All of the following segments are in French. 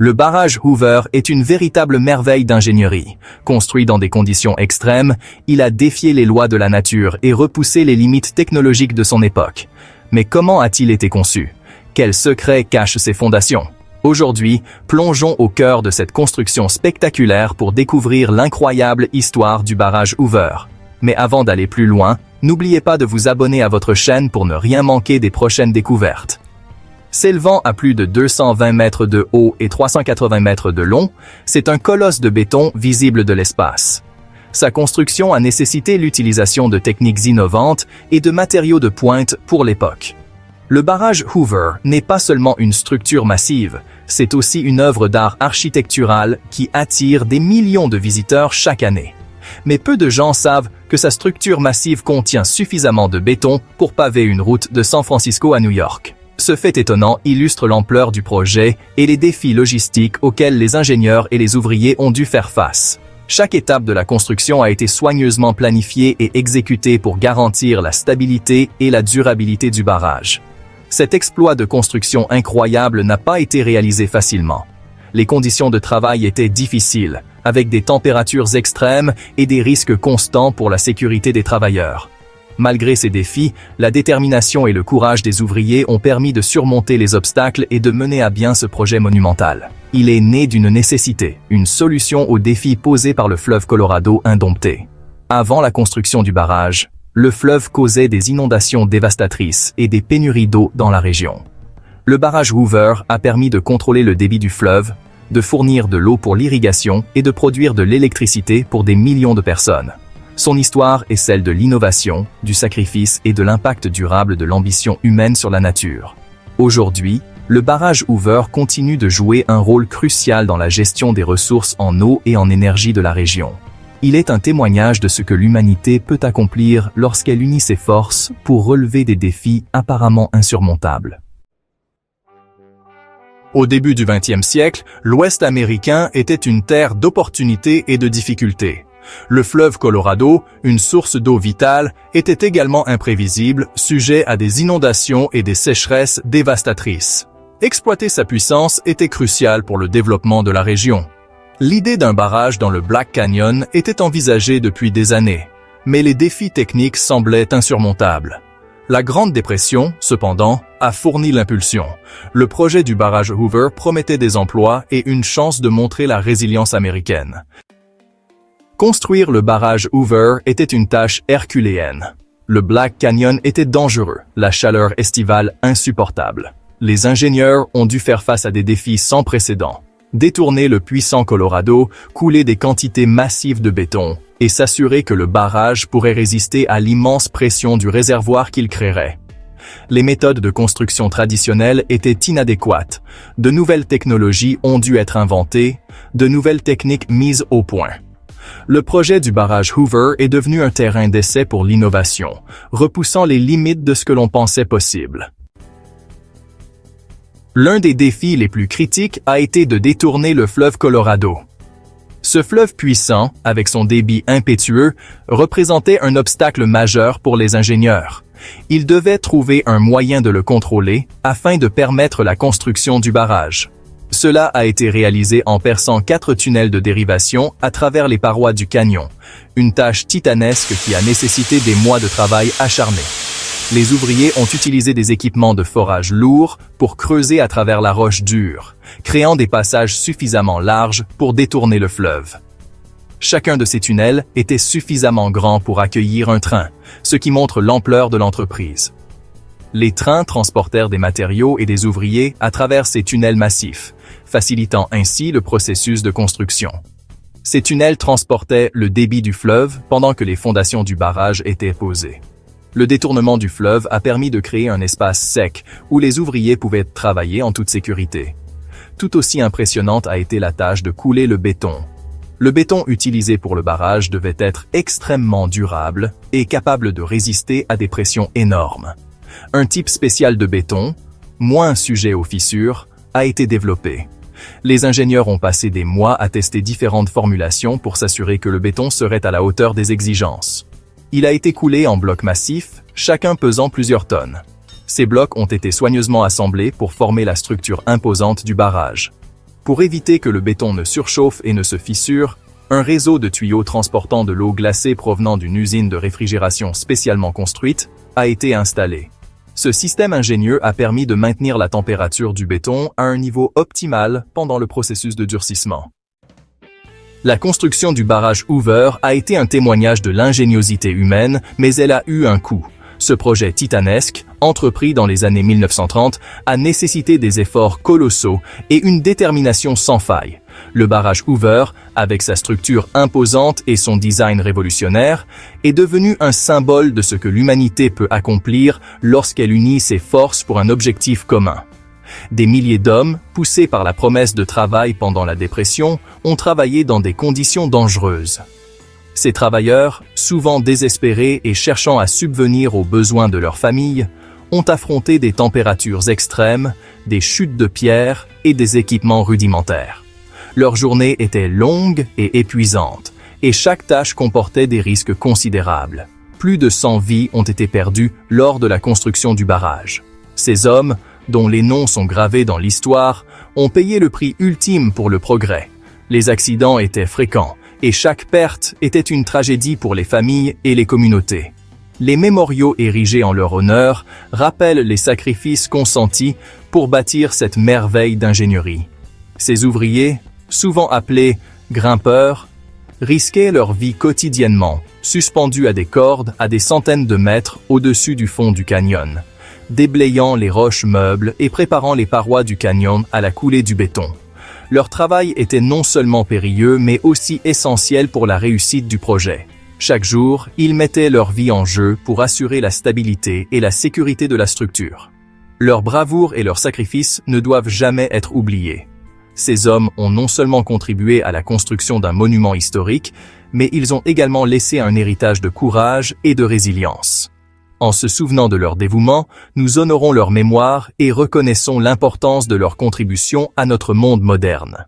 Le barrage Hoover est une véritable merveille d'ingénierie. Construit dans des conditions extrêmes, il a défié les lois de la nature et repoussé les limites technologiques de son époque. Mais comment a-t-il été conçu? Quels secrets cachent ses fondations? Aujourd'hui, plongeons au cœur de cette construction spectaculaire pour découvrir l'incroyable histoire du barrage Hoover. Mais avant d'aller plus loin, n'oubliez pas de vous abonner à votre chaîne pour ne rien manquer des prochaines découvertes. S'élevant à plus de 220 mètres de haut et 380 mètres de long, c'est un colosse de béton visible de l'espace. Sa construction a nécessité l'utilisation de techniques innovantes et de matériaux de pointe pour l'époque. Le barrage Hoover n'est pas seulement une structure massive, c'est aussi une œuvre d'art architecturale qui attire des millions de visiteurs chaque année. Mais peu de gens savent que sa structure massive contient suffisamment de béton pour paver une route de San Francisco à New York. Ce fait étonnant illustre l'ampleur du projet et les défis logistiques auxquels les ingénieurs et les ouvriers ont dû faire face. Chaque étape de la construction a été soigneusement planifiée et exécutée pour garantir la stabilité et la durabilité du barrage. Cet exploit de construction incroyable n'a pas été réalisé facilement. Les conditions de travail étaient difficiles, avec des températures extrêmes et des risques constants pour la sécurité des travailleurs. Malgré ces défis, la détermination et le courage des ouvriers ont permis de surmonter les obstacles et de mener à bien ce projet monumental. Il est né d'une nécessité, une solution aux défis posés par le fleuve Colorado indompté. Avant la construction du barrage, le fleuve causait des inondations dévastatrices et des pénuries d'eau dans la région. Le barrage Hoover a permis de contrôler le débit du fleuve, de fournir de l'eau pour l'irrigation et de produire de l'électricité pour des millions de personnes. Son histoire est celle de l'innovation, du sacrifice et de l'impact durable de l'ambition humaine sur la nature. Aujourd'hui, le barrage Hoover continue de jouer un rôle crucial dans la gestion des ressources en eau et en énergie de la région. Il est un témoignage de ce que l'humanité peut accomplir lorsqu'elle unit ses forces pour relever des défis apparemment insurmontables. Au début du XXe siècle, l'Ouest américain était une terre d'opportunités et de difficultés. Le fleuve Colorado, une source d'eau vitale, était également imprévisible, sujet à des inondations et des sécheresses dévastatrices. Exploiter sa puissance était crucial pour le développement de la région. L'idée d'un barrage dans le Black Canyon était envisagée depuis des années, mais les défis techniques semblaient insurmontables. La Grande Dépression, cependant, a fourni l'impulsion. Le projet du barrage Hoover promettait des emplois et une chance de montrer la résilience américaine. Construire le barrage Hoover était une tâche herculéenne. Le Black Canyon était dangereux, la chaleur estivale insupportable. Les ingénieurs ont dû faire face à des défis sans précédent. Détourner le puissant Colorado, couler des quantités massives de béton et s'assurer que le barrage pourrait résister à l'immense pression du réservoir qu'il créerait. Les méthodes de construction traditionnelles étaient inadéquates. De nouvelles technologies ont dû être inventées, de nouvelles techniques mises au point. Le projet du barrage Hoover est devenu un terrain d'essai pour l'innovation, repoussant les limites de ce que l'on pensait possible. L'un des défis les plus critiques a été de détourner le fleuve Colorado. Ce fleuve puissant, avec son débit impétueux, représentait un obstacle majeur pour les ingénieurs. Ils devaient trouver un moyen de le contrôler afin de permettre la construction du barrage. Cela a été réalisé en perçant 4 tunnels de dérivation à travers les parois du canyon, une tâche titanesque qui a nécessité des mois de travail acharné. Les ouvriers ont utilisé des équipements de forage lourds pour creuser à travers la roche dure, créant des passages suffisamment larges pour détourner le fleuve. Chacun de ces tunnels était suffisamment grand pour accueillir un train, ce qui montre l'ampleur de l'entreprise. Les trains transportèrent des matériaux et des ouvriers à travers ces tunnels massifs, facilitant ainsi le processus de construction. Ces tunnels transportaient le débit du fleuve pendant que les fondations du barrage étaient posées. Le détournement du fleuve a permis de créer un espace sec où les ouvriers pouvaient travailler en toute sécurité. Tout aussi impressionnante a été la tâche de couler le béton. Le béton utilisé pour le barrage devait être extrêmement durable et capable de résister à des pressions énormes. Un type spécial de béton, moins sujet aux fissures, a été développé. Les ingénieurs ont passé des mois à tester différentes formulations pour s'assurer que le béton serait à la hauteur des exigences. Il a été coulé en blocs massifs, chacun pesant plusieurs tonnes. Ces blocs ont été soigneusement assemblés pour former la structure imposante du barrage. Pour éviter que le béton ne surchauffe et ne se fissure, un réseau de tuyaux transportant de l'eau glacée provenant d'une usine de réfrigération spécialement construite a été installé. Ce système ingénieux a permis de maintenir la température du béton à un niveau optimal pendant le processus de durcissement. La construction du barrage Hoover a été un témoignage de l'ingéniosité humaine, mais elle a eu un coût. Ce projet titanesque, entrepris dans les années 1930, a nécessité des efforts colossaux et une détermination sans faille. Le barrage Hoover, avec sa structure imposante et son design révolutionnaire, est devenu un symbole de ce que l'humanité peut accomplir lorsqu'elle unit ses forces pour un objectif commun. Des milliers d'hommes, poussés par la promesse de travail pendant la dépression, ont travaillé dans des conditions dangereuses. Ces travailleurs, souvent désespérés et cherchant à subvenir aux besoins de leur famille, ont affronté des températures extrêmes, des chutes de pierres et des équipements rudimentaires. Leurs journées étaient longues et épuisantes, et chaque tâche comportait des risques considérables. Plus de 100 vies ont été perdues lors de la construction du barrage. Ces hommes, dont les noms sont gravés dans l'histoire, ont payé le prix ultime pour le progrès. Les accidents étaient fréquents, et chaque perte était une tragédie pour les familles et les communautés. Les mémoriaux érigés en leur honneur rappellent les sacrifices consentis pour bâtir cette merveille d'ingénierie. Ces ouvriers, souvent appelés grimpeurs, risquaient leur vie quotidiennement, suspendus à des cordes à des centaines de mètres au-dessus du fond du canyon, déblayant les roches meubles et préparant les parois du canyon à la coulée du béton. Leur travail était non seulement périlleux, mais aussi essentiel pour la réussite du projet. Chaque jour, ils mettaient leur vie en jeu pour assurer la stabilité et la sécurité de la structure. Leur bravoure et leur sacrifice ne doivent jamais être oubliés. Ces hommes ont non seulement contribué à la construction d'un monument historique, mais ils ont également laissé un héritage de courage et de résilience. En se souvenant de leur dévouement, nous honorons leur mémoire et reconnaissons l'importance de leur contribution à notre monde moderne.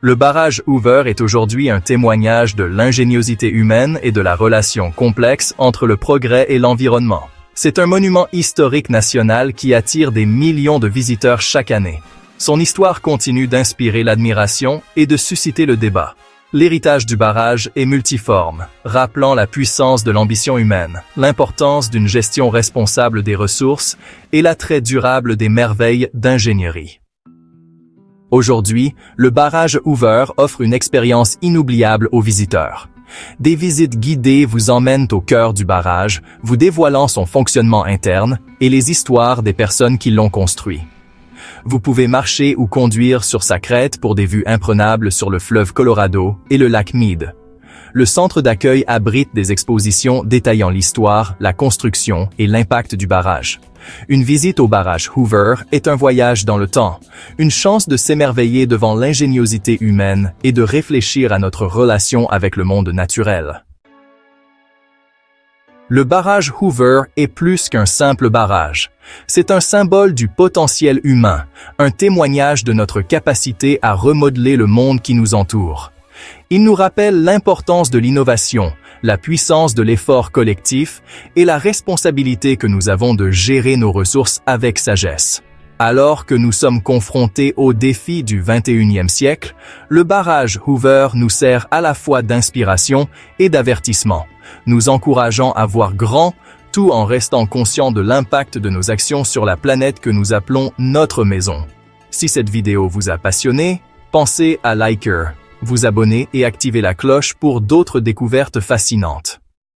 Le barrage Hoover est aujourd'hui un témoignage de l'ingéniosité humaine et de la relation complexe entre le progrès et l'environnement. C'est un monument historique national qui attire des millions de visiteurs chaque année. Son histoire continue d'inspirer l'admiration et de susciter le débat. L'héritage du barrage est multiforme, rappelant la puissance de l'ambition humaine, l'importance d'une gestion responsable des ressources et l'attrait durable des merveilles d'ingénierie. Aujourd'hui, le barrage Hoover offre une expérience inoubliable aux visiteurs. Des visites guidées vous emmènent au cœur du barrage, vous dévoilant son fonctionnement interne et les histoires des personnes qui l'ont construit. Vous pouvez marcher ou conduire sur sa crête pour des vues imprenables sur le fleuve Colorado et le lac Mead. Le centre d'accueil abrite des expositions détaillant l'histoire, la construction et l'impact du barrage. Une visite au barrage Hoover est un voyage dans le temps, une chance de s'émerveiller devant l'ingéniosité humaine et de réfléchir à notre relation avec le monde naturel. Le barrage Hoover est plus qu'un simple barrage. C'est un symbole du potentiel humain, un témoignage de notre capacité à remodeler le monde qui nous entoure. Il nous rappelle l'importance de l'innovation, la puissance de l'effort collectif et la responsabilité que nous avons de gérer nos ressources avec sagesse. Alors que nous sommes confrontés aux défis du XXIe siècle, le barrage Hoover nous sert à la fois d'inspiration et d'avertissement, nous encourageant à voir grand, tout en restant conscients de l'impact de nos actions sur la planète que nous appelons notre maison. Si cette vidéo vous a passionné, pensez à liker, vous abonner et activer la cloche pour d'autres découvertes fascinantes.